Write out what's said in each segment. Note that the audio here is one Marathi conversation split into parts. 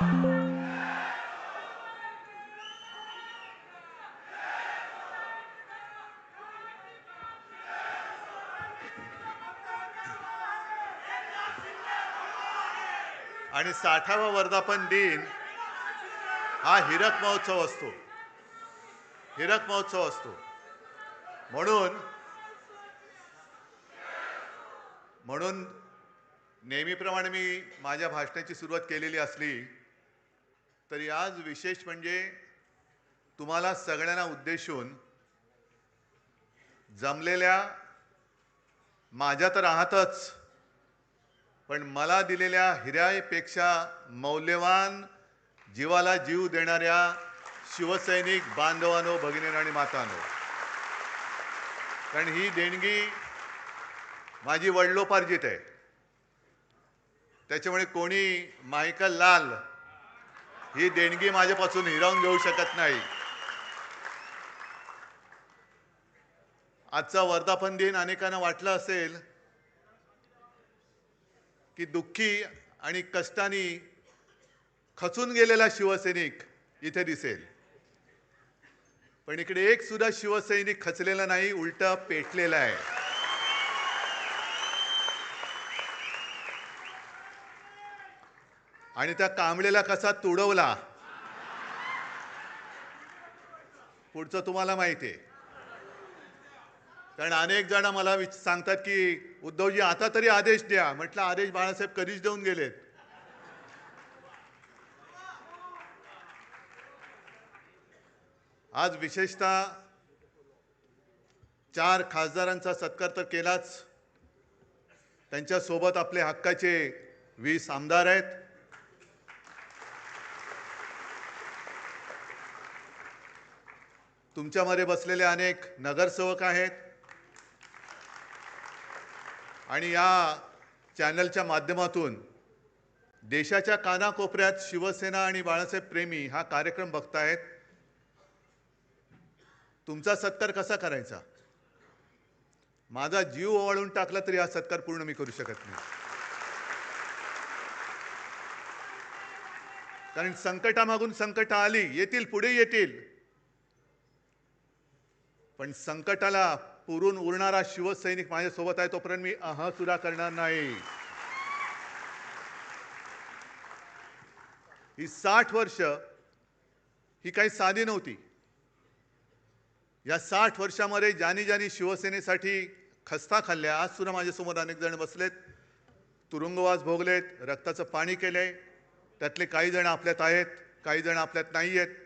आणि 60वा वर्धापन दिन हा हीरक महोत्सव असतो. हीरक महोत्सव असतो. म्हणून म्हणून नेहमीप्रमाणे मी माझ्या भाषणाची सुरुवात केलेली असली तरी आज विशेष म्हणजे तुम्हाला सगळ्यांना उद्देशून जमलेल्या माझ्या तर आहातच, पण मला दिलेल्या हिऱ्यापेक्षा मौल्यवान जीवाला जीव देणाऱ्या शिवसैनिक बांधवांनो, भगिनींनो आणि मातांनो, कारण ही देणगी माझी वडिलोपार्जित आहे. त्याच्यामुळे कोणी मायकल लाल ही देणगी माझ्यापासून हिरावून घेऊ शकत नाही. आजचा वर्धापन दिन अनेकांना वाटलं असेल की दुःखी आणि कष्टाने खचून गेलेला शिवसैनिक इथे दिसेल, पण इकडे एक सुद्धा शिवसैनिक खचलेला नाही, उलटा पेटलेला आहे. आणि त्या कांबळेला कसा तुडवला पुढचं तुम्हाला माहिती आहे. कारण अनेक जण मला सांगतात की उद्धवजी आता तरी आदेश द्या. म्हटलं आदेश बाळासाहेब कधीच देऊन गेलेत. आज विशेषतः 4 खासदारांचा सत्कार तर केलाच, त्यांच्यासोबत आपले हक्काचे 20 आमदार आहेत. तुमच्यामध्ये बसलेले अनेक नगरसेवक आहेत आणि या चॅनलच्या माध्यमातून देशाच्या कानाकोपऱ्यात शिवसेना आणि बाळासाहेब प्रेमी हा कार्यक्रम बघतायत. तुमचा सत्कार कसा करायचा? माझा जीव ओवाळून टाकला तरी हा सत्कार पूर्ण मी करू शकत नाही. कारण संकटामागून संकट आली, येतील, पुढे येतील, पण संकटाला पुरून उरणारा शिवसैनिक माझ्यासोबत आहे तोपर्यंत मी सुद्धा करणार नाही. ही 60 वर्ष ही काही साधी नव्हती. या 60 वर्षामध्ये ज्यांनी शिवसेनेसाठी खस्ता खाल्ल्या, आज सुद्धा माझ्यासमोर अनेक जण बसलेत, तुरुंगवास भोगलेत, रक्ताचं पाणी केलंय. त्यातले काही जण आपल्यात आहेत, काही जण आपल्यात नाही आहेत.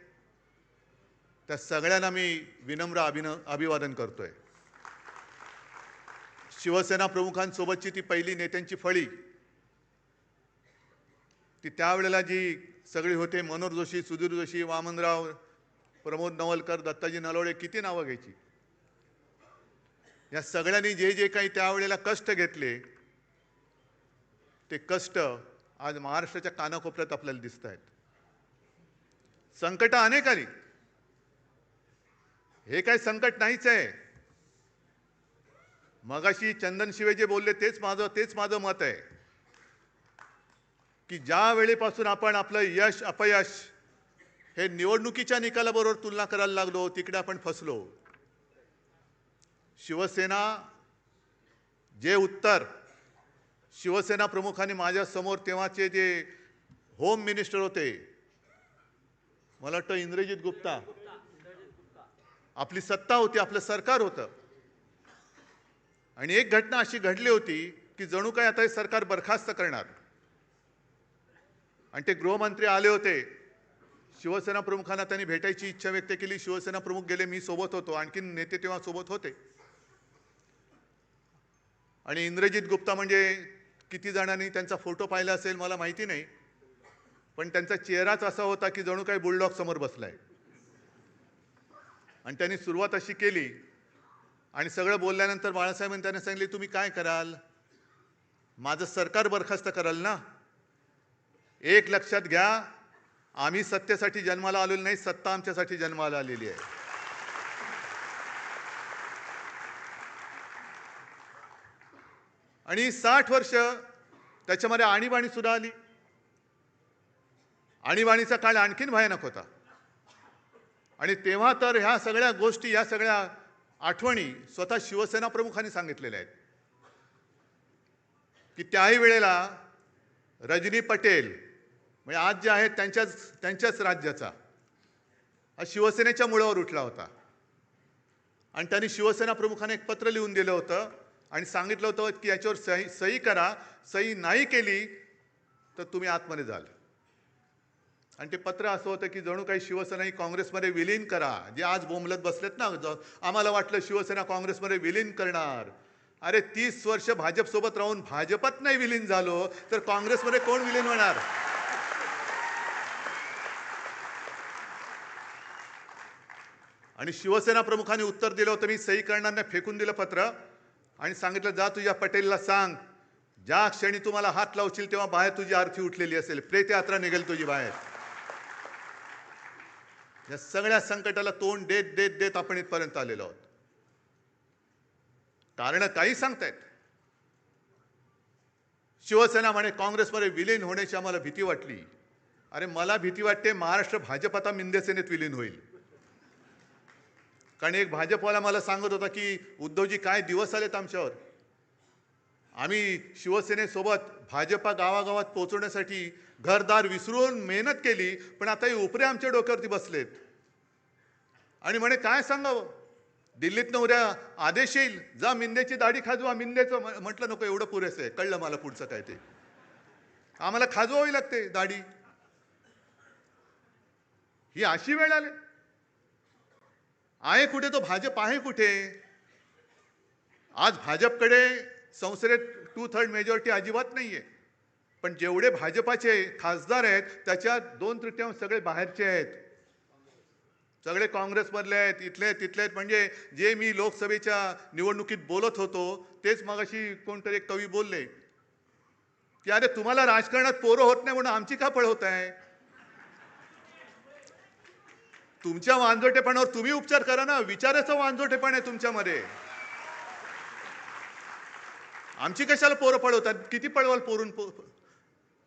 त्या सगळ्यांना मी विनम्र अभिवादन करतोय. शिवसेना प्रमुखांसोबतची ती पहिली नेत्यांची फळी, ती त्यावेळेला जी सगळी होते, मनोहर जोशी, सुधीर जोशी, वामनराव, प्रमोद नवलकर, दत्ताजी नलवडे, किती नावं घ्यायची. या सगळ्यांनी जे जे काही त्यावेळेला कष्ट घेतले, ते कष्ट आज महाराष्ट्राच्या कानाकोपऱ्यात आपल्याला दिसत आहेत. संकट अनेक आली, हे काही संकट नाहीच आहे. मगाशी चंदन शिवे जे बोलले तेच माझं मत आहे की ज्या वेळेपासून आपण आपलं यश अपयश हे निवडणुकीच्या निकालाबरोबर तुलना करायला लागलो, तिकडे आपण फसलो. शिवसेना जे उत्तर शिवसेना प्रमुखांनी माझ्या समोर, तेव्हाचे जे होम मिनिस्टर होते, मला वाटतं इंद्रजित गुप्ता, आपली सत्ता होती, आपलं सरकार होतं, आणि एक घटना अशी घडली होती की जणू काय आता हे सरकार बरखास्त करणार. आणि ते गृहमंत्री आले होते, शिवसेना प्रमुखांना त्यांनी भेटायची इच्छा व्यक्त केली. शिवसेना प्रमुख गेले, मी सोबत होतो, आणखी नेते तेव्हा सोबत होते. आणि इंद्रजित गुप्ता म्हणजे किती जणांनी त्यांचा फोटो पाहिला असेल मला माहिती नाही, पण त्यांचा चेहराच असा होता की जणू काही बुलडॉग समोर बसलाय. आणि त्यांनी सुरुवात अशी केली आणि सगळं बोलल्यानंतर बाळासाहेबांनी त्यांना सांगितले, तुम्ही काय कराल? माझं सरकार बरखास्त कराल ना? एक लक्षात घ्या, आम्ही सत्तेसाठी जन्माला आलेलो नाही, सत्ता आमच्यासाठी जन्माला आलेली आहे. आणि 60 वर्ष त्याच्यामध्ये आणीबाणी सुद्धा आली. आणीबाणीचा काळ आणखीन भयानक होता. आणि तेव्हा तर ह्या सगळ्या गोष्टी, या सगळ्या आठवणी स्वतः शिवसेना प्रमुखांनी सांगितलेल्या आहेत की त्याही वेळेला रजनी पटेल म्हणजे आज जे आहेत त्यांच्याच राज्याचा हा शिवसेनेच्या मुळावर उठला होता. आणि त्यांनी शिवसेना प्रमुखाने एक पत्र लिहून दिलं होतं आणि सांगितलं होतं की याच्यावर सही करा, सही नाही केली तर तुम्ही आतमध्ये जाल. आणि ते पत्र असं होतं की जणू काही शिवसेना ही काँग्रेसमध्ये विलीन करा. जे आज बोंबलत बसलेत ना, आम्हाला वाटलं शिवसेना काँग्रेसमध्ये विलीन करणार. अरे 30 वर्ष भाजपसोबत राहून भाजपात नाही विलीन झालो तर काँग्रेसमध्ये कोण विलीन होणार? आणि शिवसेना प्रमुखांनी उत्तर दिलं होतं, मी सही करणाऱ्यांना फेकून दिलं पत्र आणि सांगितलं जा तुझ्या पटेलला सांग, ज्या क्षणी तुम्हाला हात लावशील तेव्हा बाहेर तुझी आरती उठलेली असेल, प्रेत यात्रा निघेल तुझी बाहेर. या सगळ्या संकटाला तोंड देत देत देत आपण इथपर्यंत आलेलो आहोत. कारण काही सांगतायत. शिवसेना म्हणे काँग्रेसमध्ये विलीन होण्याची आम्हाला भीती वाटली. अरे मला भीती वाटते महाराष्ट्र भाजप आता मिंदेसेनेत विलीन होईल. कारण एक भाजपवाला मला सांगत होता की उद्धवजी काय दिवस आलेत आमच्यावर. आम्ही शिवसेनेसोबत भाजपा गावागावात पोहोचवण्यासाठी घरदार विसरून मेहनत केली, पण आता हे उपरे आमच्या डोक्यावरती बसलेत. आणि म्हणे काय सांगावं, दिल्लीतनं उद्या आदेश येईल, जा मिंदेची दाढी खाजवा. मिंदेचं म्हटलं नको, एवढं पुरेसं आहे. कळलं मला पुढचं काय ते. आम्हाला खाजवावी लागते दाढी. ही अशी वेळ आली. आहे कुठे तो भाजप, आहे कुठे? आज भाजपकडे संसदेत 2/3 मेजॉरिटी अजिबात नाहीये. पण जेवढे भाजपाचे खासदार आहेत त्याच्यात 2/3 सगळे बाहेरचे आहेत, सगळे काँग्रेसमधले आहेत, इथले तिथले आहेत. म्हणजे जे मी लोकसभेच्या निवडणुकीत बोलत होतो तेच मगाशी कोणतरी एक कवी बोलले की अरे तुम्हाला राजकारणात पोरं होत नाही म्हणून आमची का पळ होत आहे? तुमच्या वांजोटेपणावर तुम्ही उपचार करा ना. विचाराचं वांजोटेपण आहे तुमच्यामध्ये. आमची कशाला पोरं पळवतात? किती पळवाल पोरून?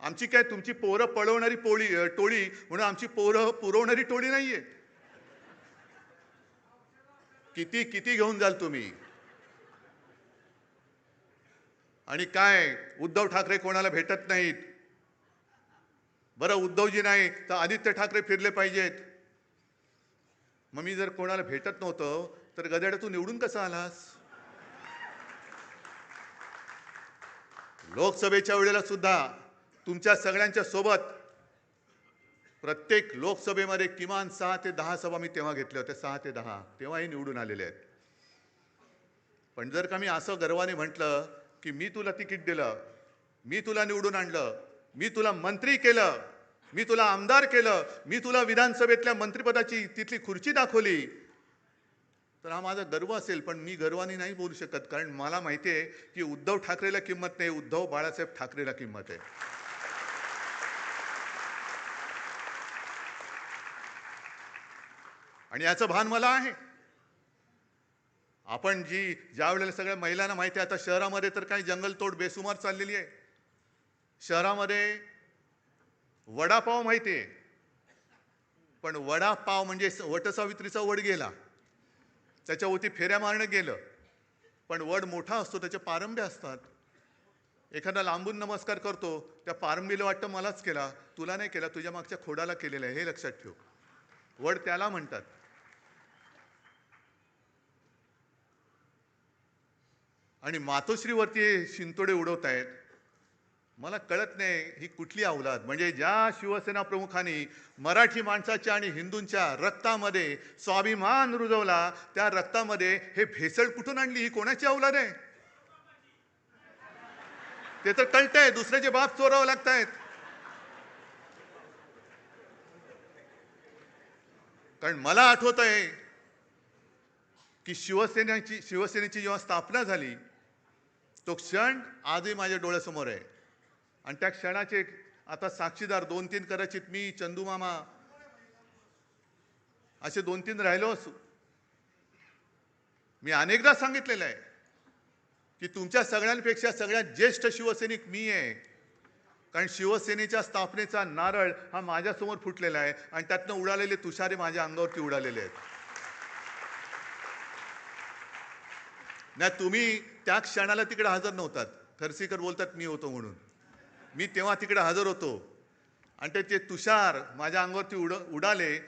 आमची काय तुमची पोरं पळवणारी टोळी म्हणून आमची पोरं पुरवणारी टोळी नाहीये. किती किती घेऊन जाल तुम्ही? आणि काय उद्धव ठाकरे कोणाला भेटत नाहीत. बरं उद्धवजी नाही तर आदित्य ठाकरे फिरले पाहिजेत. मग मी जर कोणाला भेटत नव्हतो तर गदाड्या तू निवडून कसा आलास? लोकसभेच्या वेळेला सुद्धा तुमच्या सगळ्यांच्या सोबत प्रत्येक लोकसभेमध्ये किमान 6 ते 10 सभा मी तेव्हा घेतल्या होत्या. 6 ते 10 तेव्हाही निवडून आलेले आहेत. पण जर का मी असं गर्वाने म्हटलं की मी तुला तिकीट दिलं, मी तुला निवडून आणलं, मी तुला मंत्री केलं, मी तुला आमदार केलं, मी तुला विधानसभेतल्या मंत्रिपदाची तिथली खुर्ची दाखवली, तर हा माझा गर्व असेल. पण मी गर्वाने नाही बोलू शकत, कारण मला माहिती आहे की उद्धव ठाकरेला किंमत नाही, उद्धव बाळासाहेब ठाकरेला किंमत आहे. आणि याचं भान मला आहे. आपण ज्या वेळेला सगळ्या महिलांना माहिती आहे, आता शहरामध्ये तर काही जंगलतोड बेसुमार चाललेली आहे. शहरामध्ये वडापाव माहिती आहे, पण वडापाव म्हणजे वटसावित्रीचा वड गेला, त्याच्यावरती फेऱ्या मारणं गेलं. पण वड मोठा असतो, त्याचे पारंबे असतात. एखादा लांबून नमस्कार करतो, त्या पारंबीला वाटतं मलाच केला, तुला नाही केला, तुझ्या मागच्या खोडाला केलेला आहे, हे लक्षात ठेव. वड त्याला म्हणतात. आणि मातोश्रीवरती शिंतोडे उडवत आहेत. मला कळत नाही ही कुठली अवलाद. म्हणजे ज्या शिवसेना प्रमुखांनी मराठी माणसाच्या आणि हिंदूंच्या रक्तामध्ये स्वाभिमान रुजवला, त्या रक्तामध्ये हे भेसळ कुठून आणली? ही कोणाची अवलाद आहे? ते तर कळतंय, दुसऱ्याचे बाप चोरावं लागतायत. कारण मला आठवत आहे की शिवसेनेची जेव्हा स्थापना झाली तो क्षण आजही माझ्या डोळ्यासमोर आहे. आणि त्या क्षणाचे आता साक्षीदार 2-3 कदाचित मी, चंदू मामा असे 2-3 राहिलो असू. मी अनेकदा सांगितलेलं आहे की तुमच्या सगळ्यांपेक्षा सगळ्यात ज्येष्ठ शिवसैनिक मी आहे. कारण शिवसेनेच्या स्थापनेचा नारळ हा माझ्यासमोर फुटलेला आहे आणि त्यातनं उडालेले तुषारे माझ्या अंगावरती उडालेले आहेत. नाही, तुम्ही त्या क्षणाला तिकडे हजर नव्हतात. खर्सीकर बोलतात मी होतो म्हणून. मी तेव्हा तिकडे हजर होतो आणि ते तुषार माझ्या अंगावरती उडाले.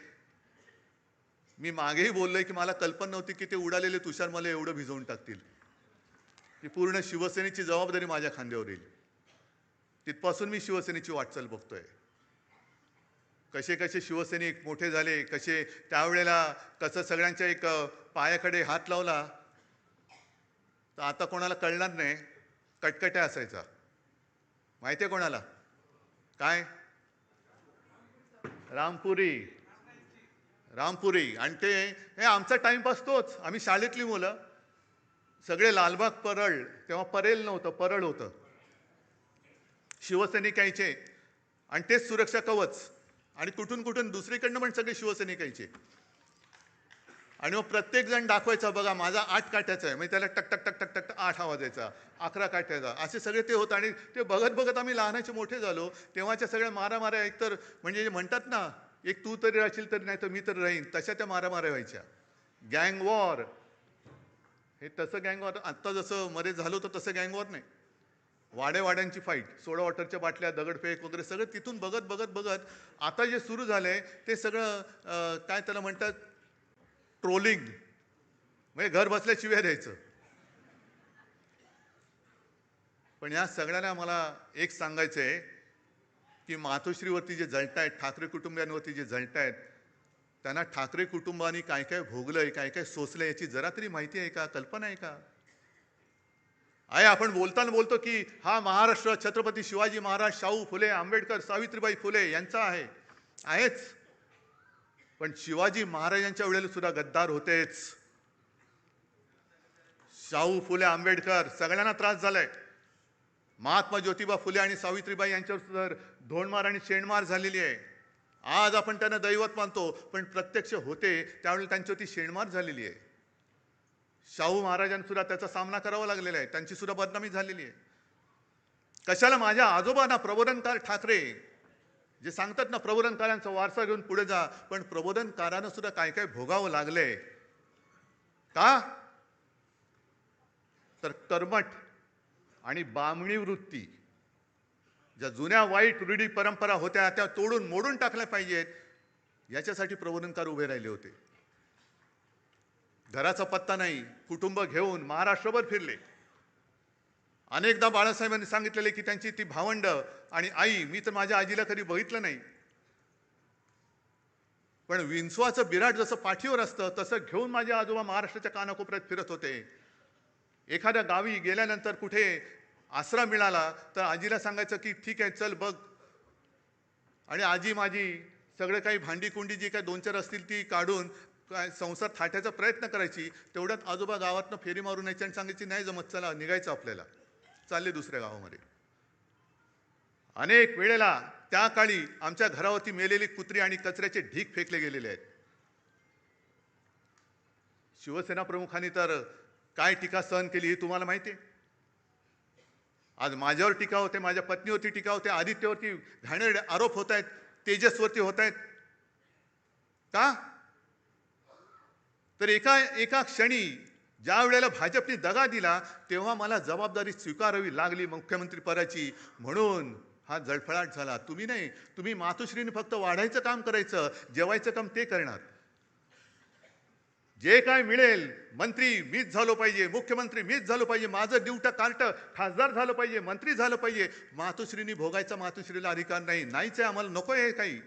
मी मागेही बोललोय की मला कल्पना नव्हती की ते उडालेले तुषार मला एवढं भिजवून टाकतील. की पूर्ण शिवसेनेची जबाबदारी माझ्या खांद्यावर येईल. तिथपासून मी शिवसेनेची वाटचाल बघतोय. कसे कसे शिवसैनिक मोठे झाले, कसे त्यावेळेला कसं सगळ्यांच्या एक पायाकडे हात लावला तर आता कोणाला कळणार नाही. कटकट्या असायचा. माहितीये कोणाला? काय? रामपुरी. आणि ते हे आमचा टाइमपास तोच. आम्ही शाळेतली मुलं सगळे लालबाग परळ, तेव्हा परेल नव्हतं, परळ होतं. शिवसैनिक यायचे आणि तेच सुरक्षा कवच. आणि कुठून कुठून दुसरीकडनं पण सगळे शिवसैनिक यायचे. आणि मग प्रत्येक जण दाखवायचा बघा माझा 8 काठ्याचा आहे. म्हणजे त्याला टक टक टक टक टक 8 आवाज यायचा, 11 काठ्याचा, असे सगळे ते होतं. आणि ते बघत बघत आम्ही लहानाचे मोठे झालो. तेव्हाच्या सगळ्या मारामाऱ्या एकतर म्हणजे म्हणतात ना, एक तू तरी राहशील तरी नाही तर मी तर राहीन, तशा त्या मारामाऱ्या व्हायच्या. गँग वॉर, हे तसं गँग वॉर आत्ता जसं मध्ये झालं होतं तसं गँग वॉर नाही. वाड्यांची फाईट, सोडा वॉटरच्या बाटल्या, दगडफेक वगैरे सगळं तिथून बघत बघत बघत आता जे सुरू झालंय ते सगळं काय त्याला म्हणतात, ट्रोलिंग. म्हणजे घर बसल्या शिव्या द्यायचं. पण या सगळ्यांना मला एक सांगायचं आहे की मातोश्रीवरती जे जळतायत, ठाकरे कुटुंबियांवरती जे जळतायत, त्यांना ठाकरे कुटुंबानी काय काय भोगलंय, काय काय सोसलंय याची जरा तरी माहिती आहे का, कल्पना आहे का? आहे आपण बोलताना बोलतो की हा महाराष्ट्र छत्रपती शिवाजी महाराज, शाहू फुले, आंबेडकर, सावित्रीबाई फुले यांचा आहे. आहेच. पण शिवाजी महाराजांच्या वेळेला सुद्धा गद्दार होतेच. शाहू फुले, आंबेडकर सगळ्यांना त्रास झालाय. महात्मा ज्योतिबा फुले आणि सावित्रीबाई यांच्यावर सुद्धा धोंडमार आणि शेणमार झालेली आहे. आज आपण त्यांना दैवत मानतो, पण प्रत्यक्ष होते त्यावेळेला त्यांच्यावरती शेणमार झालेली आहे. शाहू महाराजांना सुद्धा त्याचा सामना करावा लागलेला आहे. त्यांची सुद्धा बदनामी झालेली आहे. कशाला माझ्या आजोबांना प्रबोधनकार ठाकरे जे सांगतात ना, प्रबोधनकारांचा वारसा घेऊन पुढे जा, पण प्रबोधनकारांना सुद्धा काय काय भोगावं लागलंय. का? तर कर्मठ आणि बामणी वृत्ती, ज्या जुन्या वाईट रूढी परंपरा होत्या त्या तोडून मोडून टाकल्या पाहिजेत, याच्यासाठी प्रबोधनकार उभे राहिले होते. घराचा पत्ता नाही, कुटुंब घेऊन महाराष्ट्रभर फिरले. अनेकदा बाळासाहेबांनी सांगितलेले की त्यांची ती भावंड आणि आई, मी तर माझ्या आजीला कधी बघितलं नाही, पण विंचवाचं बिराट जसं पाठीवर असतं तसं घेऊन माझे आजोबा महाराष्ट्राच्या कानाकोपऱ्यात फिरत होते. एखाद्या गावी गेल्यानंतर कुठे आसरा मिळाला तर आजीला सांगायचं की ठीक आहे चल बघ, आणि आजी माझी सगळं काही भांडी कुंडी जी काही 2-4 असतील ती काढून काय संसार थाटायचा प्रयत्न करायची. तेवढ्यात आजोबा गावातनं फेरी मारून यायची आणि सांगायची नाही जमत, चला निघायचं आपल्याला, चालले दुसऱ्या गावामध्ये. अनेक वेळेला त्या काळी आमच्या घरावरती मेलेली कुत्री आणि कचऱ्याचे ढीग फेकले गेलेले आहेत. शिवसेना प्रमुखांनी तर काय टीका सहन केली हे तुम्हाला माहिती आहे. आज माझ्यावर टीका होते, माझ्या पत्नीवरती टीका होते, आदित्यवरती घाणेरडे आरोप होत आहेत, तेजसवरती होत आहेत. का? तर एका क्षणी ज्या वेळेला भाजपने दगा दिला तेव्हा मला जबाबदारी स्वीकारावी लागली मुख्यमंत्री पदाची, म्हणून हा जळफळाट झाला. तुम्ही नाही, तुम्ही मातोश्रीने फक्त वाढायचं काम करायचं, जेवायचं काम ते करणार. जे काय मिळेल, मंत्री मीच झालो पाहिजे, मुख्यमंत्री मीच झालो पाहिजे, माझं ड्युटा कार्ट खासदार झालं पाहिजे, मंत्री झालं पाहिजे. मातोश्रीने भोगायचा मातोश्रीला अधिकार नाही. नाहीच आहे, आम्हाला नको आहे काही.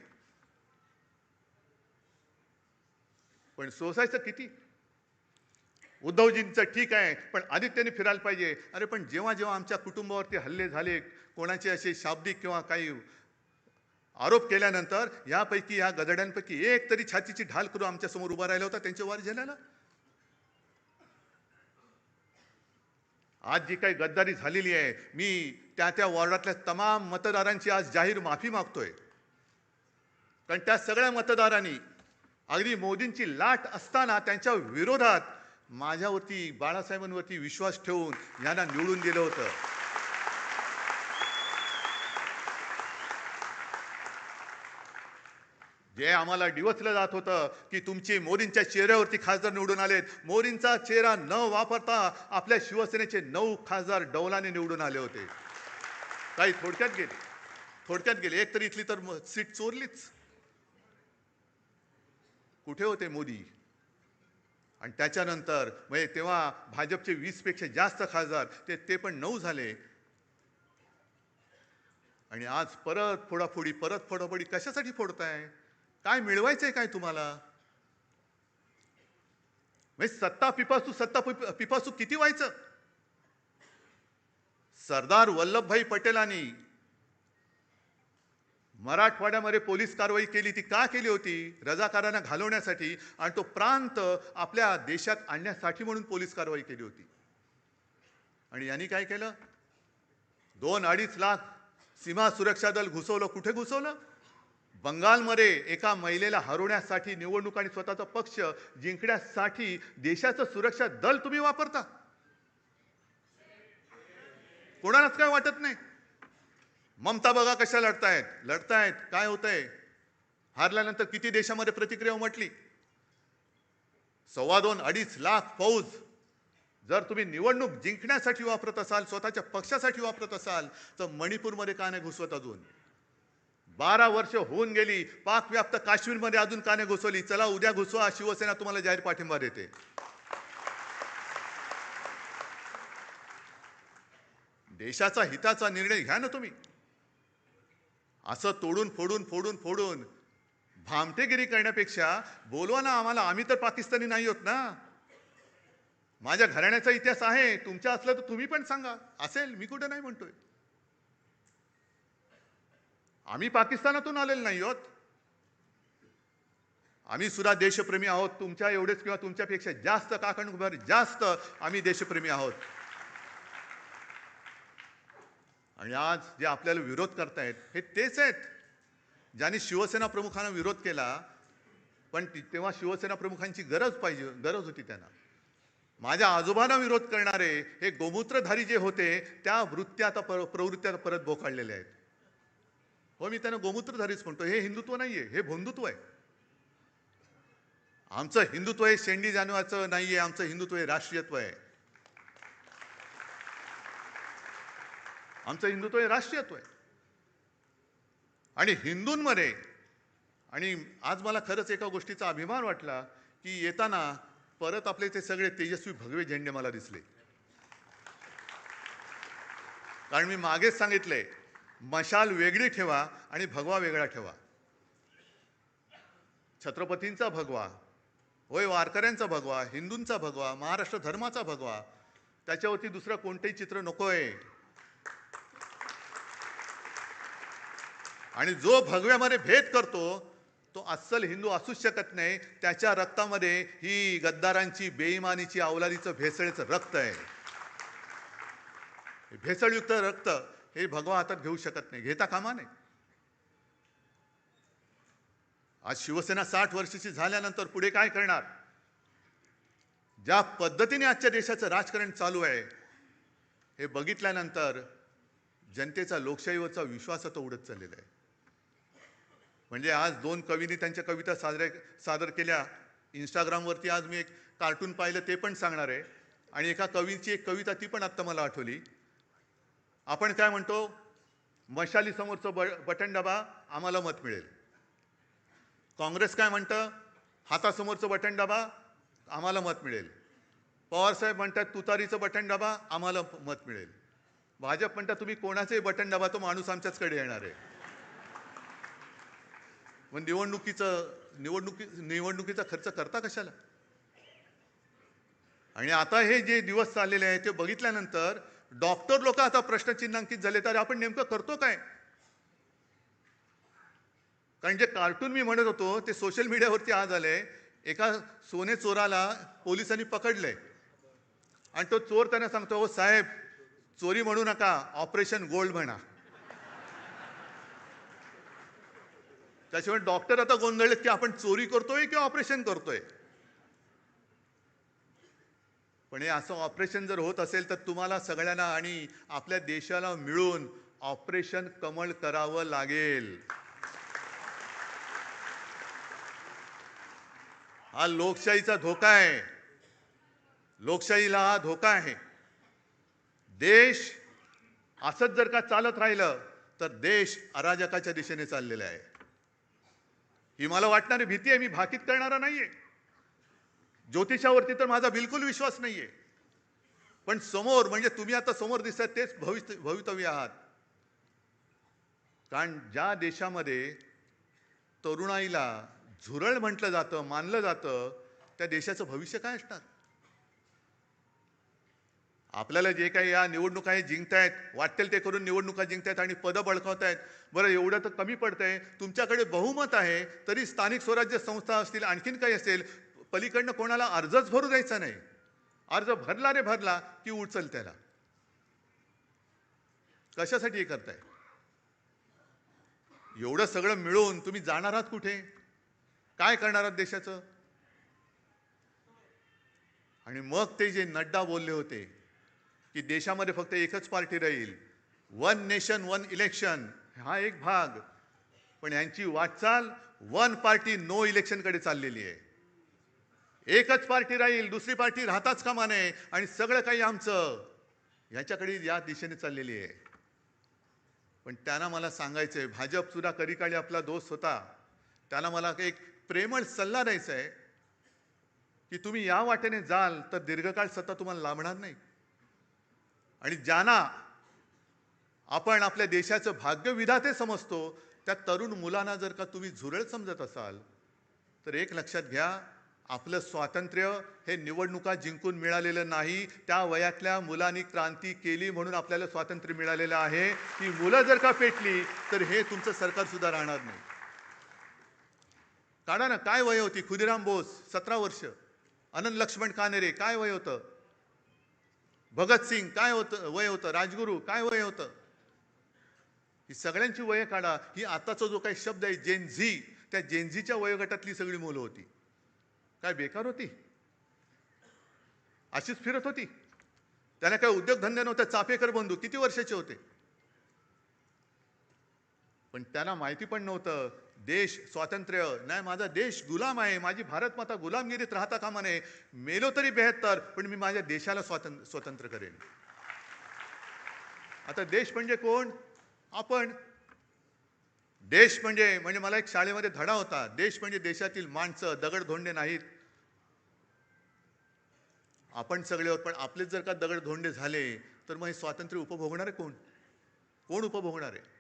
पण सोसायचं किती? उद्धवजींचं ठीक आहे, पण आदित्यने फिरायला पाहिजे. अरे पण जेव्हा जेव्हा आमच्या कुटुंबावरती हल्ले झाले, कोणाचे असे शाब्दिक किंवा काही आरोप केल्यानंतर यापैकी या गदड्यांपैकी एक तरी छातीची ढाल करून आमच्या समोर उभा राहिला होता त्यांच्या वार झाल्याला. आज जी काही गद्दारी झालेली आहे, मी त्या वॉर्डातल्या तमाम मतदारांची आज जाहीर माफी मागतोय. कारण त्या सगळ्या मतदारांनी अगदी मोदींची लाट असताना त्यांच्या विरोधात माझ्यावरती, बाळासाहेबांवरती विश्वास ठेवून यांना निवडून दिलं होतं. जे आम्हाला डिवचलं जात होतं की तुमची मोदींच्या चेहऱ्यावरती खासदार निवडून आलेत, मोदींचा चेहरा न वापरता आपल्या शिवसेनेचे 9 खासदार डौलाने निवडून आले होते. काही थोडक्यात गेले. एक तर इथली तर सीट चोरलीच. कुठे होते मोदी? आणि त्याच्यानंतर म्हणजे तेव्हा भाजपचे 20 पेक्षा जास्त खासदार ते पण 9 झाले. आणि आज परत फोडाफोडी कशासाठी फोडताय? काय मिळवायचंय काय तुम्हाला? म्हणजे सत्ता पिपासू किती व्हायचं? सरदार वल्लभभाई पटेलांनी मराठवाड्यामध्ये पोलीस कारवाई केली, ती का केली होती? रजाकारांना घालवण्यासाठी आणि तो प्रांत आपल्या देशात आणण्यासाठी म्हणून पोलीस कारवाई केली होती. आणि यांनी काय केलं? 2-2.5 लाख सीमा सुरक्षा दल घुसवलं. कुठे घुसवलं? बंगालमध्ये एका महिलेला हरवण्यासाठी निवडणूक आणि स्वतःचा पक्ष जिंकण्यासाठी देशाचं सुरक्षा दल तुम्ही वापरता. कोणालाच काय वाटत नाही. ममता बघा कशा लढतायत. काय होतंय? हारल्यानंतर किती देशामध्ये प्रतिक्रिया उमटली. 2.25-2.5 लाख फौज जर तुम्ही निवडणूक जिंकण्यासाठी वापरत असाल, स्वतःच्या पक्षासाठी वापरत असाल, तर मणिपूरमध्ये का नाही घुसवत? अजून 12 वर्ष होऊन गेली. पाकव्याप्त काश्मीरमध्ये अजून का नाही घुसवली? चला उद्या घुसवा. शिवसेना तुम्हाला जाहीर पाठिंबा देते. देशाचा हिताचा निर्णय घ्या ना तुम्ही. असं तोडून फोडून भामटेगिरी करण्यापेक्षा बोलवा ना आम्हाला. आम्ही तर पाकिस्तानी नाही होत ना. माझ्या घराण्याचा इतिहास आहे. तुमच्या असलं तर तुम्ही पण सांगा. असेल, मी कुठे नाही म्हणतोय. आम्ही पाकिस्तानातून आलेलो नाही आहोत. आम्ही सुद्धा देशप्रेमी आहोत. तुमच्या एवढेच किंवा तुमच्यापेक्षा जास्त काकणभर जास्त आम्ही देशप्रेमी आहोत. आणि आज जे आपल्याला विरोध करतायत हे तेच आहेत ज्यांनी शिवसेना प्रमुखांना विरोध केला. पण तेव्हा शिवसेना प्रमुखांची गरज होती त्यांना. माझ्या आजोबांना विरोध करणारे हे गोमूत्रधारी जे होते त्या प्रवृत्त्या परत बोकाळलेल्या आहेत. हो, मी त्यांना गोमूत्रधारीच म्हणतो. हे हिंदुत्व नाहीये, हे भोंदुत्व आहे. आमचं हिंदुत्व हे शेंडी जाणवाचं नाहीये. आमचं हिंदुत्व हे राष्ट्रीयत्व आहे. आमचं हिंदुत्व हे राष्ट्रीयत्व आहे. आणि हिंदूंमध्ये आणि आज मला खरंच एका गोष्टीचा अभिमान वाटला की येताना परत आपले ते सगळे तेजस्वी भगवे झेंडे मला दिसले. कारण मी मागेच सांगितलंय, मशाल वेगळी ठेवा आणि भगवा वेगळा ठेवा. छत्रपतींचा भगवा होय, वारकऱ्यांचा भगवा, हिंदूंचा भगवा, महाराष्ट्र धर्माचा भगवा, त्याच्यावरती दुसरं कोणतेही चित्र नकोय. आणि जो भगव्यामध्ये भेद करतो तो अस्सल हिंदू असूच शकत नाही. त्याच्या रक्तामध्ये ही गद्दारांची, बेईमानीची, अवलादीचं, भेसळीचं रक्त आहे. भेसळयुक्त रक्त हे भगवा हातात घेऊ शकत नाही, घेता कामा नये. आज शिवसेना 60 वर्षाची झाल्यानंतर पुढे काय करणार? ज्या पद्धतीने आजच्या देशाचं राजकारण चालू आहे हे बघितल्यानंतर जनतेचा लोकशाहीवरचा विश्वास आता उडत चाललेला आहे. म्हणजे आज 2 कवींनी त्यांच्या कविता सादर केल्या. इंस्टाग्रामवरती आज मी एक कार्टून पाहिलं, ते पण सांगणार आहे. आणि एका कवीची एक कविता ती पण आत्ता मला आठवली. आपण काय म्हणतो? मशाली समोरचं बटन दाबा, आम्हाला मत मिळेल. काँग्रेस काय म्हणतं? हातासमोरचं बटन दाबा, आम्हाला मत मिळेल. पवारसाहेब म्हणतात तुतारीचं बटन दाबा, आम्हाला मत मिळेल. भाजप म्हणतात तुम्ही कोणाचंही बटन दाबा, तो माणूस आमच्याचकडे येणार आहे. मग निवडणुकीचा खर्च करता कशाला? आणि आता हे जे दिवस चाललेले आहेत ते बघितल्यानंतर डॉक्टर लोक आता प्रश्नचिन्हांकित झाले. तर आपण नेमकं करतो काय? कारण जे कार्टून मी म्हणत होतो ते सोशल मीडियावरती आज आले. एका सोने चोराला पोलिसांनी पकडलंय आणि तो चोर त्यांना सांगतो, हो साहेब, चोरी म्हणू नका, ऑपरेशन गोल्ड म्हणा. त्याशिवाय डॉक्टर आता गोंधळलेत की आपण चोरी करतोय की ऑपरेशन करतोय. पण हे असं ऑपरेशन जर होत असेल तर तुम्हाला सगळ्यांना आणि आपल्या देशाला मिळून ऑपरेशन कमळ करावं लागेल. हा लोकशाहीचा धोका आहे. लोकशाहीला हा धोका आहे. देश असंच जर का चालत राहिलं तर देश अराजकाच्या दिशेने चाललेला आहे. ही मला वाटणारी भीती आहे. मी भाकीत करणारा नाहीये. ज्योतिषावरती तर माझा बिलकुल विश्वास नाहीये. पण समोर म्हणजे तुम्ही आता समोर दिसताय तेच भवितव्य आहात. कारण ज्या देशामध्ये तरुणाईला झुरळ म्हटलं जातं, मानलं जातं, त्या देशाचं भविष्य काय असणार? आपल्याला जे काही या निवडणुका हे जिंकतायत, वाटेल ते करून निवडणुका जिंकतायत आणि पदं बळकावतायत. बरं, एवढं तर कमी पडतंय. तुमच्याकडे बहुमत आहे तरी स्थानिक स्वराज्य संस्था असतील, आणखीन काही असेल, पलीकडनं कोणाला अर्जच भरू द्यायचा नाही. अर्ज भरला रे भरला की उचल त्याला. कशासाठी हे करताय? एवढं सगळं मिळून तुम्ही जाणार आहात कुठे? काय करणार आहात देशाचं? आणि मग ते जे नड्डा बोलले होते की देशामध्ये फक्त एकच पार्टी राहील, वन नेशन वन इलेक्शन, हा एक भाग, पण यांची वाटचाल वन पार्टी नो इलेक्शन कडे चाललेली आहे. एकच पार्टी राहील, दुसरी पार्टी राहताच कामा नये आणि सगळं काही आमचं, याच्याकडे या दिशेने चाललेली आहे. पण त्यांना मला सांगायचंय, भाजप सुद्धा कधीकाळी आपला दोस्त होता, त्यांना मला एक प्रेमळ सल्ला द्यायचा आहे की तुम्ही या वाटेने जाल तर दीर्घकाळ सत्ता तुम्हाला लाभणार नाही. आणि ज्यांना आपण आपल्या देशाचं भाग्यविधाते समजतो त्या तरुण मुलांना जर का तुम्ही झुरळ समजत असाल तर एक लक्षात घ्या, आपलं स्वातंत्र्य हे निवडणुका जिंकून मिळालेलं नाही. त्या वयातल्या मुलांनी क्रांती केली म्हणून आपल्याला स्वातंत्र्य मिळालेलं आहे. ती मुलं जर का पेटली तर हे तुमचं सरकार सुद्धा राहणार नाही. काढा ना, काय वय होती? खुदिराम बोस 17 वर्ष, अनंत लक्ष्मण कानेरे काय वय होतं? भगतसिंग काय वय होतं? राजगुरू काय वय होतं? ही सगळ्यांची वय काढा. ही आताचा जो काही शब्द आहे जेन झी, त्या जेनझीच्या वयोगटातली सगळी मुलं होती. काय बेकार होती? अशीच फिरत होती. त्यांना काय उद्योगधंदे नव्हते. चापेकर बंधू किती वर्षाचे होते? पण त्यांना माहिती पण नव्हतं देश स्वातंत्र्य नाही, माझा देश गुलाम आहे, माझी भारत माता गुलामगिरीत राहता कामा नये. मेलो तरी 72, पण मी माझ्या देशाला स्वतंत्र करेन. आता देश म्हणजे कोण? आपण. देश म्हणजे मला एक शाळेमध्ये धडा होता, देश म्हणजे देशातील माणसं, दगडधोंडे नाहीत. आपण सगळेवर, पण आपलेच जर का दगडधोंडे झाले तर मग हे स्वातंत्र्य उपभोगणार आहे कोण? कोण उपभोगणार आहे?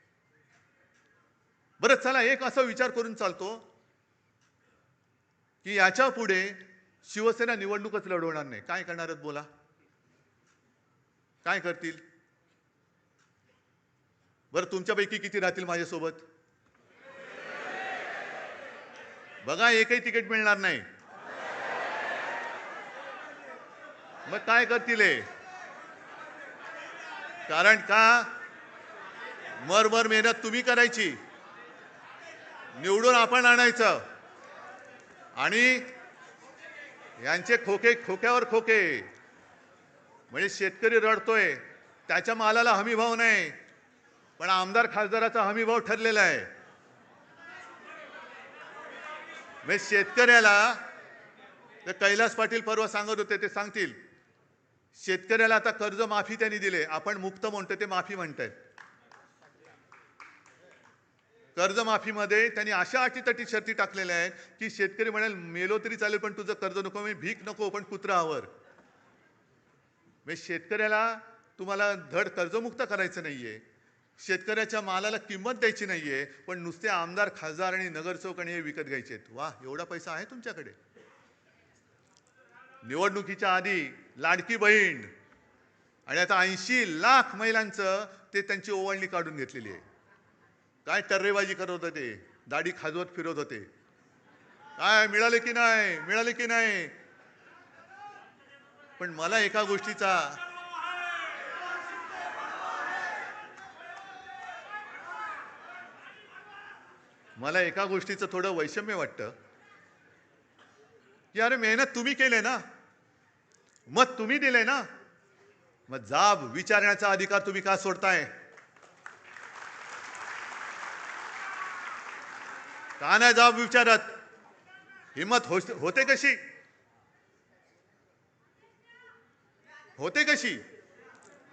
बरं, चला एक असा विचार करून चालतो की याच्या पुढे शिवसेना निवडणूकच लढवणार नाही. काय करणार आहेत बोला? काय करतील? बरं, तुमच्यापैकी किती राहतील माझ्यासोबत? बघा, एकही तिकीट मिळणार नाही. मग काय करतील हे? कारण का मरमर मेहनत तुम्ही करायची, निवडून आपण आणायचं आणि यांचे खोके खोक्यावर खोके. म्हणजे शेतकरी रडतोय, त्याच्या मालाला हमी भाव नाही, पण आमदार खासदाराचा हमी भाव ठरलेला आहे. म्हणजे शेतकऱ्याला, ते कैलास पाटील परवा सांगत होते, ते सांगतील शेतकऱ्याला आता कर्ज माफी त्यांनी दिले. आपण मुक्त म्हणतो, ते माफी म्हणतायत. कर्जमाफीमध्ये त्यांनी अशा अटीतटी शर्ती टाकलेल्या आहेत की शेतकरी म्हणाल मेलो तरी चालेल पण तुझं कर्ज नको, म्हणजे भीक नको पण कुत्रावर. म्हणजे शेतकऱ्याला तुम्हाला धड कर्जमुक्त करायचं नाहीये, शेतकऱ्याच्या मालाला किंमत द्यायची नाहीये, पण नुसते आमदार खासदार आणि नगरसेवक आणि हे विकत घ्यायचे. वा, एवढा पैसा आहे तुमच्याकडे? निवडणुकीच्या आधी लाडकी बहीण आणि आता 80 लाख महिलांचं ते त्यांची ओवाळणी काढून घेतलेली आहे. काय टर्रेबाजी करत होते, दाढी खाजवत फिरत होते. काय मिळाले की नाही, मिळाले की नाही? पण मला एका गोष्टीचं थोडं वैषम्य वाटतं की अरे, मेहनत तुम्ही केले ना, मत तुम्ही दिले ना, मग जाब विचारण्याचा अधिकार तुम्ही का सोडताय? का नाही जाब विचारत? हिम्मत होते कशी? होते कशी?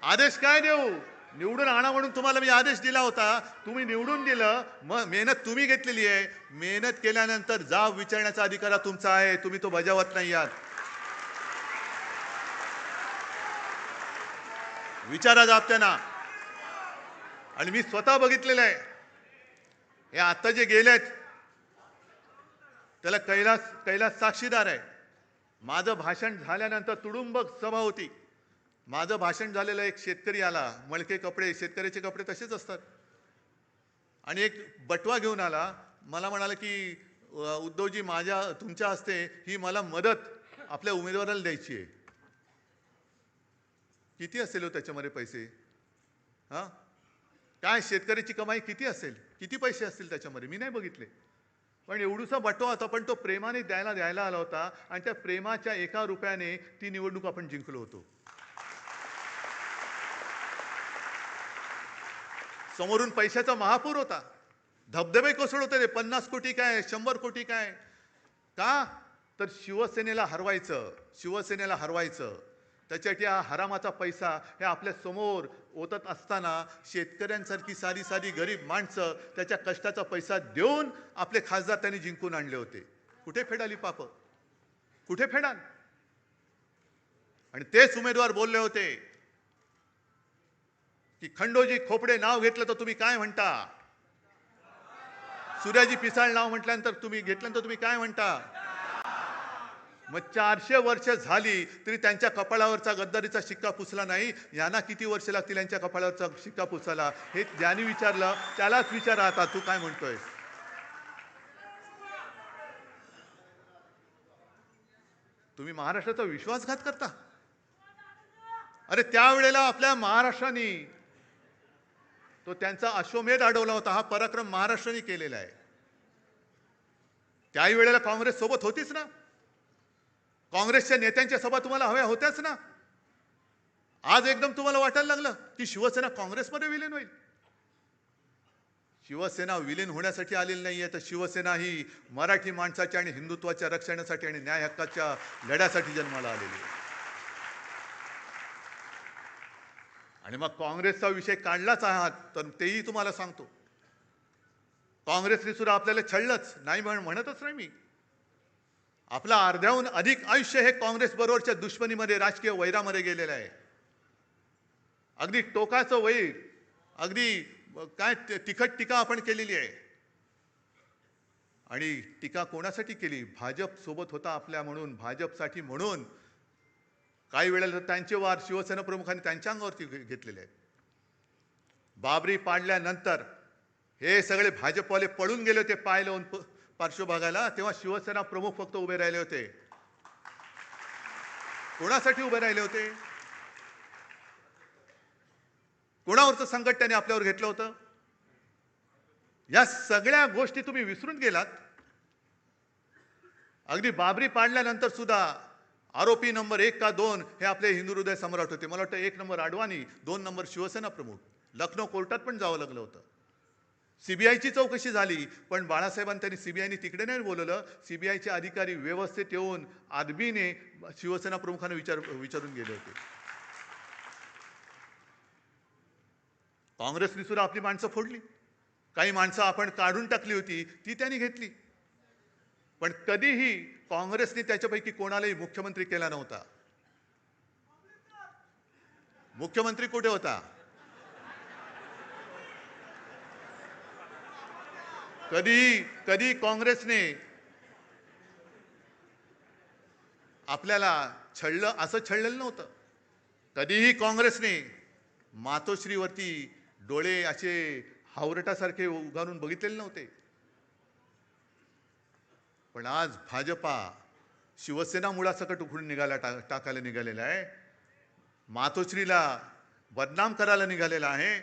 आदेश काय देऊ? निवडून आणा म्हणून तुम्हाला मी आदेश दिला होता, तुम्ही निवडून दिलं, मग मेहनत तुम्ही घेतलेली आहे. मेहनत केल्यानंतर जाब विचारण्याचा अधिकार तुमचा आहे, तुम्ही तो बजावत नाही आहात. विचारा जाब त्यांना. आणि मी स्वतः बघितलेलं आहे. हे आता जे गेलेत त्याला कैलास साक्षीदार आहे. माझं भाषण झाल्यानंतर तुडुंब सभा होती. माझं भाषण झालेलं एक शेतकरी आला, मळके कपडे, शेतकऱ्याचे कपडे तसेच असतात, आणि एक बटवा घेऊन आला. मला म्हणाला की उद्धवजी, तुमच्या हस्ते ही मला मदत आपल्या उमेदवाराला द्यायची आहे. किती असेल हो त्याच्यामध्ये पैसे? हां, काय शेतकऱ्याची कमाई किती असेल? किती पैसे असतील त्याच्यामध्ये? मी नाही बघितले. पण एवढूसा बटवा होता, पण तो प्रेमाने द्यायला आला होता, आणि त्या प्रेमाच्या एका रुपयाने ती निवडणूक आपण जिंकलो होतो. समोरून पैशाचा महापूर होता, धबधबे कोसळत होते. 50 कोटी काय, 100 कोटी काय? का? तर शिवसेनेला हरवायचं. त्याच्यासाठी हा हरामाचा पैसा हे आपल्या समोर ओतत असताना शेतकऱ्यांसारखी साधी गरीब माणसं त्याच्या कष्टाचा पैसा देऊन आपले खासदार त्यांनी जिंकून आणले होते. कुठे फेडाली पाप? कुठे फेडाल? आणि तेच उमेदवार बोलले होते की खंडोजी खोपडे नाव घेतलं तर तुम्ही काय म्हणता? सूर्याजी पिसाळ नाव म्हटल्यानंतर तुम्ही काय म्हणता? मग 400 वर्ष झाली तरी त्यांच्या कपाळावरचा गद्दारीचा शिक्का पुसला नाही. यांना किती वर्ष लागतील यांच्या कपाळावरचा शिक्का पुसायला? हे ज्यांनी विचारलं त्यालाच विचारा आता, तू काय म्हणतोय? तुम्ही महाराष्ट्राचा विश्वासघात करता. अरे त्यावेळेला आपल्या महाराष्ट्राने तो त्यांचा अश्वमेध अडवला होता. हा पराक्रम महाराष्ट्राने केलेला आहे. त्याही वेळेला काँग्रेस सोबत होतीच ना. काँग्रेसच्या नेत्यांच्या सभा तुम्हाला हव्या होत्याच ना. आज एकदम तुम्हाला वाटायला लागलं की शिवसेना काँग्रेसमध्ये विलीन होईल. शिवसेना विलीन होण्यासाठी आलेली नाहीये, तर शिवसेना ही मराठी माणसाच्या आणि हिंदुत्वाच्या रक्षणासाठी आणि न्याय हक्काच्या लढ्यासाठी जन्माला आलेली आहे. आणि मग काँग्रेसचा विषय काढलाच आहात तर तेही तुम्हाला सांगतो, काँग्रेसने सुद्धा आपल्याला छळलंच नाही, म्हणतच नाही मी. आपला अर्ध्याहून अधिक आयुष्य हे काँग्रेस बरोबरच्या दुश्मनीमध्ये, राजकीय वैरामध्ये गेलेलं आहे. अगदी टोकाचं वैर, अगदी काय तिखट टीका आपण केलेली आहे. आणि टीका कोणासाठी केली? भाजप सोबत होता आपल्या म्हणून, भाजपसाठी म्हणून. काही वेळेला त्यांचे वार शिवसेना प्रमुखांनी त्यांच्या अंगावरती घेतलेले आहेत. बाबरी पाडल्यानंतर हे सगळे भाजपवाले पळून गेले होते पाय लावून पार्श्व बघायला, तेव्हा शिवसेना प्रमुख फक्त उभे राहिले होते. कोणासाठी उभे राहिले होते? कोणावरचं संकट त्यांनी आपल्यावर घेतलं होतं? या सगळ्या गोष्टी तुम्ही विसरून गेलात. अगदी बाबरी पाडल्यानंतर सुद्धा आरोपी नंबर 1 का 2 हे आपले हिंदू हृदय सम्राट होते. मला वाटतं 1 नंबर अडवाणी, 2 नंबर शिवसेना प्रमुख. लखनौ कोर्टात पण जावं लागलं होतं. सीबीआयची चौकशी झाली, पण बाळासाहेबांनी त्यांनी सीबीआयने तिकडे नाही बोलवलं. सीबीआयचे अधिकारी व्यवस्थित येऊन आदबीने शिवसेना प्रमुखांना विचारून गेले होते. काँग्रेसने सुद्धा आपली माणसं फोडली. काही माणसं आपण काढून टाकली होती, ती त्यांनी घेतली. पण कधीही काँग्रेसने त्याच्यापैकी कोणालाही मुख्यमंत्री केला नव्हता. मुख्यमंत्री कुठे होता? कधी काँग्रेसने आपल्याला छळलं असं छळलेलं नव्हतं. कधीही काँग्रेसने मातोश्रीवरती डोळे असे हावरटासारखे उगारून बघितलेले नव्हते. पण आज भाजपा शिवसेना मुळासकट उखडून टाकायला निघालेला आहे. मातोश्रीला बदनाम करायला निघालेला आहे.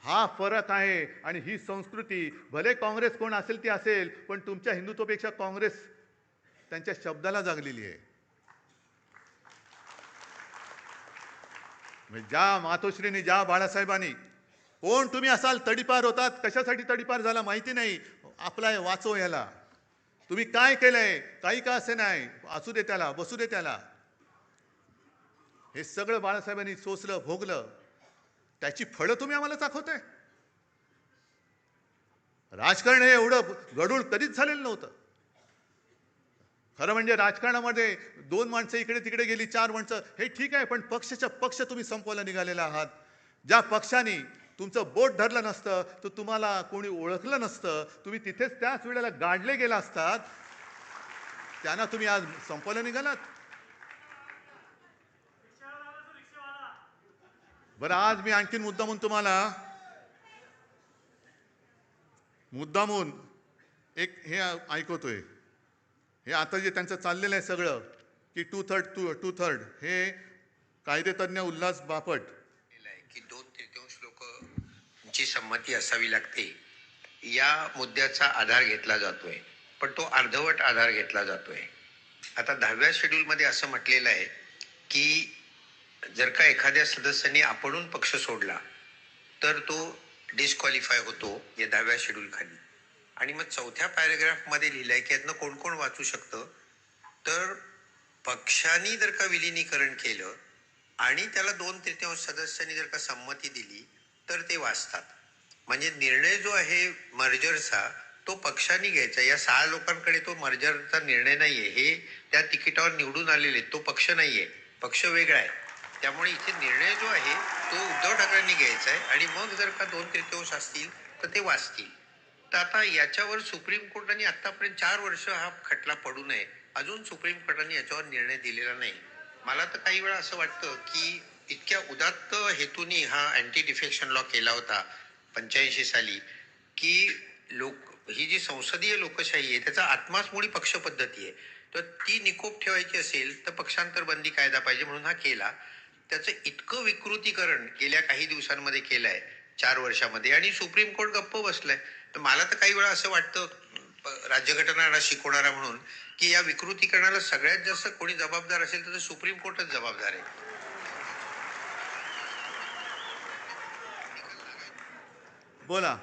हा फरक आहे. आणि ही संस्कृती, भले काँग्रेस कोण असेल ती असेल, पण तुमच्या हिंदुत्वापेक्षा काँग्रेस त्यांच्या शब्दाला जागलेली आहे. ज्या मातोश्रीने, ज्या बाळासाहेबांनी, कोण तुम्ही असाल, तडीपार होतात, कशासाठी तडीपार झाला माहिती नाही, आपला वाचव याला. तुम्ही काय केलंय, काही का असे नाही, असू दे त्याला, बसू दे त्याला. हे सगळं बाळासाहेबांनी सोसलं, भोगलं. त्याची फळं तुम्ही आम्हाला दाखवताय. राजकारण हे एवढं गढूळ कधीच झालेलं नव्हतं. खरं म्हणजे राजकारणामध्ये 2 माणसं इकडे तिकडे गेली, 4 माणसं, हे ठीक आहे, पण पक्ष तुम्ही संपवायला निघालेला आहात. ज्या पक्षाने तुमचं बोट धरलं नसतं, तर तुम्हाला कोणी ओळखलं नसतं, तुम्ही तिथेच त्याच वेळेला गाडले गेला असतात, त्यांना तुम्ही आज संपवायला निघालात. बरं, आज मी आणखीन मुद्दामून एक हे ऐकवतोय. हे आता जे त्यांचं चाललेलं आहे सगळं, की टू थर्ड, हे कायदेतज्ञ उल्हास बापट की 2/3 लोकांची संमती असावी लागते, या मुद्द्याचा आधार घेतला जातोय, पण तो अर्धवट आधार घेतला जातोय. आता 10व्या शेड्यूलमध्ये असं म्हटलेलं आहे की जर का एखाद्या सदस्याने आपणून पक्ष सोडला तर तो डिस्क्वालिफाय होतो या 10व्या शेड्यूल खाली. आणि मग 4थ्या पॅरेग्राफमध्ये लिहिलंय की यातनं कोण कोण वाचू शकतं, तर पक्षाने जर का विलिनीकरण केलं आणि त्याला 2/3 सदस्यांनी जर का संमती दिली तर ते वाचतात. म्हणजे निर्णय जो आहे मर्जरचा तो पक्षाने घ्यायचा. या 6 लोकांकडे तो मर्जरचा निर्णय नाहीये, हे त्या तिकिटावर निवडून आलेले, तो पक्ष नाहीये, पक्ष वेगळा आहे. त्यामुळे इथे निर्णय जो आहे तो उद्धव ठाकरेंनी घ्यायचा आहे आणि मग जर का 2/3 असतील तर ते वाचतील. तर आता याच्यावर सुप्रीम कोर्टाने आतापर्यंत 4 वर्ष हा खटला पडू नये, अजून सुप्रीम कोर्टाने याच्यावर निर्णय दिलेला नाही. मला तर काही वेळा असं वाटतं की इतक्या उदात्त हेतूने हा अँटी डिफेक्शन लॉ केला होता 85 साली, की ही जी संसदीय लोकशाही आहे त्याचा आत्माच मुळी पक्ष पद्धती आहे. तर ती निकोप ठेवायची असेल तर पक्षांतर बंदी कायदा पाहिजे म्हणून हा केला. त्याचं इतकं विकृतीकरण गेल्या काही दिवसांमध्ये केलंय 4 वर्षामध्ये आणि सुप्रीम कोर्ट गप्प बसलंय. तर मला तर काही वेळा असं वाटतं राज्यघटना शिकवणारा म्हणून की या विकृतीकरणाला सगळ्यात जास्त कोणी जबाबदार असेल तर सुप्रीम कोर्टच जबाबदार आहे. बोला.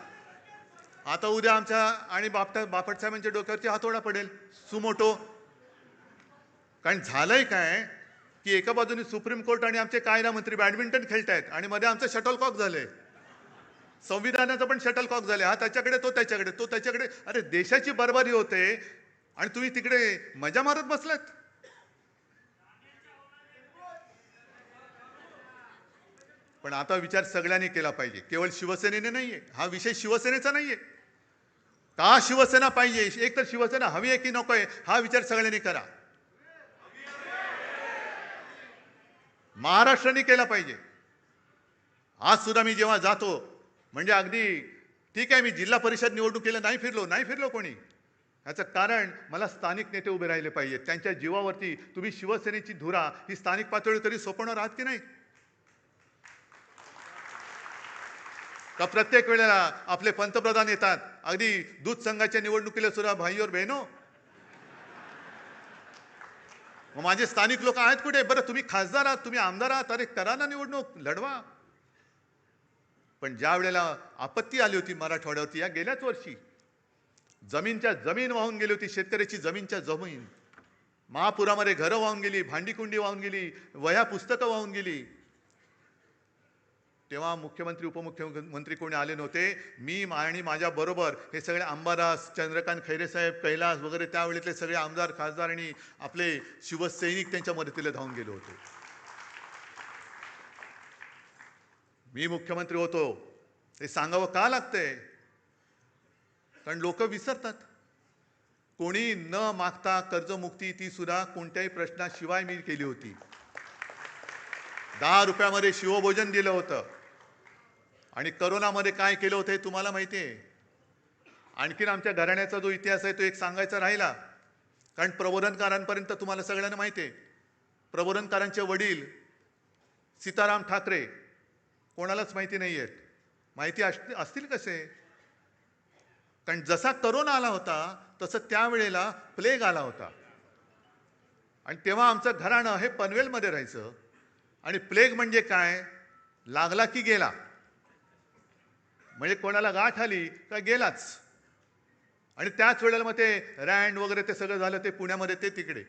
आता उद्या आमच्या आणि बापट साहेबांच्या डोक्यावरती हातोडा पडेल, सुमोटो. कारण झालंय काय, की एका बाजूने सुप्रीम कोर्ट आणि आमचे कायदा मंत्री बॅडमिंटन खेळतायत आणि मध्ये आमचं शटलकॉक झालंय. संविधानाचं पण शटलकॉक झाले, हा त्याच्याकडे, तो त्याच्याकडे, तो त्याच्याकडे. अरे देशाची बरबादी होते आणि तुम्ही तिकडे मजा मारत बसलात. पण आता विचार सगळ्यांनी केला पाहिजे, केवळ शिवसेनेने नाहीये. हा विषय शिवसेनेचा नाहीये. का शिवसेना पाहिजे, एक तर शिवसेना हवी आहे की नको आहे, हा विचार सगळ्यांनी करा. महाराष्ट्राने केला पाहिजे. आज सुद्धा मी जेव्हा जातो, म्हणजे अगदी ठीक आहे, मी जिल्हा परिषद निवडणुकीला नाही फिरलो कोणी. याचं कारण मला स्थानिक नेते उभे राहिले पाहिजेत. त्यांच्या जीवावरती तुम्ही शिवसेनेची धुरा ही स्थानिक पातळीवर तरी सोपवणार आहात की नाही? का प्रत्येक वेळेला आपले पंतप्रधान येतात, अगदी दूध संघाच्या निवडणुकीला सुद्धा भाई और बहनो, मग माझे स्थानिक लोक आहेत कुठे? बरं, तुम्ही खासदार आहात, तुम्ही आमदार आहात, अरे करा ना निवडणूक, लढवा. पण ज्या वेळेला आपत्ती आली होती मराठवाड्यावरती, या गेल्याच वर्षी जमीनच्या जमीन वाहून गेली होती, शेतकऱ्याची जमीनच्या जमीन. महापुरामध्ये घरं वाहून गेली, भांडीकुंडी वाहून गेली, वह्या पुस्तकं वाहून गेली. तेव्हा मुख्यमंत्री उपमुख्यमंत्री कोणी आले नव्हते. मी आणि माझ्या बरोबर हे सगळे अंबादास, चंद्रकांत खैरे साहेब, कैलास वगैरे त्यावेळेतले सगळे आमदार, खासदार आणि आपले शिवसैनिक त्यांच्या मदतीला धावून गेले होते. मी मुख्यमंत्री होतो, हे सांगावं का लागतंय? कारण लोक विसरतात. कोणी न मागता कर्जमुक्ती ती सुद्धा कोणत्याही प्रश्नाशिवाय मी केली होती. 10 रुपयामध्ये शिवभोजन दिलं होतं. आणि करोनामध्ये काय केलं होतं हे तुम्हाला माहिती आहे. आणखीन आमच्या घराण्याचा जो इतिहास आहे तो एक सांगायचा राहिला. कारण प्रबोधनकारांपर्यंत तुम्हाला सगळ्यांना माहिती आहे. प्रबोधनकारांचे वडील सीताराम ठाकरे कोणालाच माहिती नाही आहेत. माहिती असतील कसे? कारण जसा करोना आला होता तसं त्यावेळेला प्लेग आला होता. आणि तेव्हा आमचं घराणं हे पनवेलमध्ये राहायचं. आणि प्लेग म्हणजे काय, लागला की गेला, म्हणजे कोणाला गाठ आली का गेलाच. आणि त्याच वेळेला मग ते रँड वगैरे ते सगळं झालं, ते पुण्यामध्ये ते तिकडे.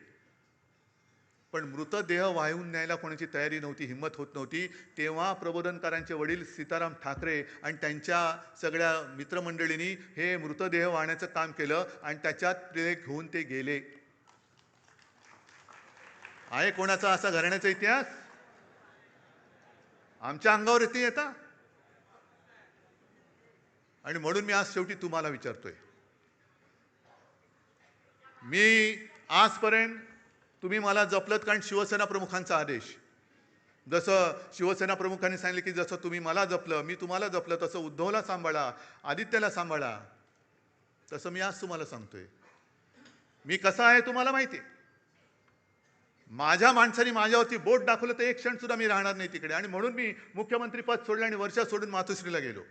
पण मृतदेह वाहून न्यायला कोणाची तयारी नव्हती, हिंमत होत नव्हती. तेव्हा प्रबोधनकारांचे वडील सीताराम ठाकरे आणि त्यांच्या सगळ्या मित्रमंडळींनी हे मृतदेह वाहण्याचं काम केलं आणि त्याच्यात ते घेऊन ते गेले. आहे कोणाचा असा घराण्याचा इतिहास? आमच्या अंगावर येते येता. आणि म्हणून मी आज शेवटी तुम्हाला विचारतोय, मी आजपर्यंत तुम्ही मला जपलत कारण शिवसेना प्रमुखांचा आदेश. जसं शिवसेना प्रमुखांनी सांगितलं की जसं तुम्ही मला जपलं, मी तुम्हाला जपलं, तसं उद्धवला सांभाळा, आदित्यला सांभाळा, तसं मी आज तुम्हाला सांगतोय. मी कसा आहे तुम्हाला माहिती आहे. माझ्या माणसाने माझ्यावरती बोट दाखवलं तर एक क्षण सुद्धा मी राहणार नाही तिकडे. आणि म्हणून मी मुख्यमंत्री पद सोडलं आणि वर्षा सोडून मातोश्रीला गेलो.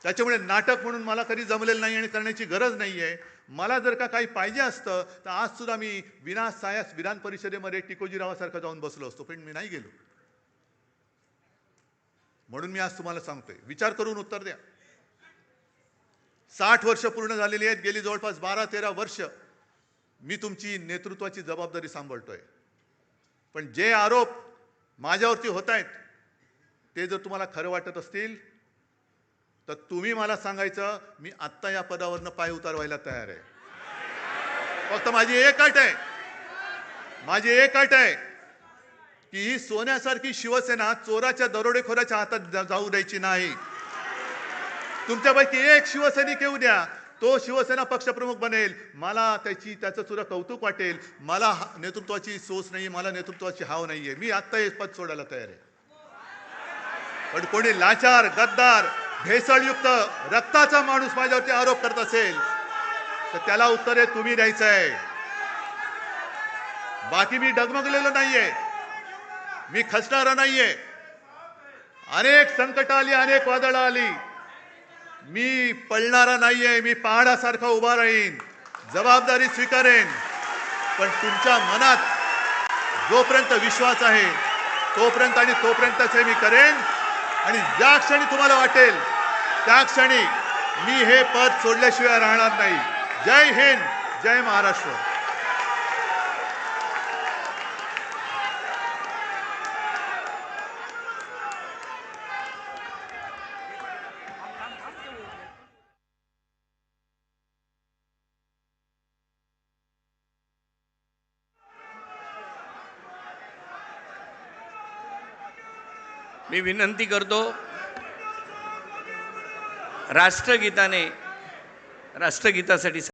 त्याच्यामुळे नाटक म्हणून मला कधी जमलेलं नाही आणि करण्याची गरज नाही आहे. मला जर का काही पाहिजे असतं तर आज सुद्धा मी विना सायास विधान परिषदेमध्ये टिकोजीरावासारखं जाऊन बसलो असतो, पण मी नाही गेलो. म्हणून मी आज तुम्हाला सांगतोय, विचार करून उत्तर द्या. 60 वर्ष पूर्ण झालेली आहेत. गेली जवळपास 12-13 वर्ष मी तुमची नेतृत्वाची जबाबदारी सांभाळतोय. पण जे आरोप माझ्यावरती होत आहेत ते जर तुम्हाला खरं वाटत असतील तर तुम्ही मला सांगायचं, मी आत्ता या पदावरनं पाय उतारवायला तयार आहे. फक्त माझी एक अट आहे की ही सोन्यासारखी शिवसेना चोराच्या दरोडेखोराच्या हातात जाऊ द्यायची नाही. तुमच्यापैकी एक शिवसैनिक येऊ द्या, तो शिवसेना पक्षप्रमुख बनेल, मला त्याचं सुद्धा कौतुक वाटेल. मला नेतृत्वाची सोच नाही, मला नेतृत्वाची हाव नाहीये. मी आत्ता हे पद सोडायला तयार आहे. पण कोणी लाचार, गद्दार, भेसळयुक्त रक्ताचा माणूस माझ्यावरती आरोप करत असेल तर त्याला उत्तर तुम्ही द्यायचं आहे. बाकी मी डगमगलेलो नाहीये, मी खचणारा नाहीये. अनेक संकट आली, अनेक वादळं आली, मी पळणारा नाहीये. मी पहाडासारखा उभा राहीन, जबाबदारी स्वीकारेन. पण तुमच्या मनात जोपर्यंत विश्वास आहे तोपर्यंतच हे मी करेन. आणि ज्या क्षणी तुम्हाला वाटेल त्या क्षणी मी हे पद सोडल्याशिवाय राहणार नाही. जय हिंद, जय महाराष्ट्र. मी विनंती करतो, राष्ट्रगीतासाठी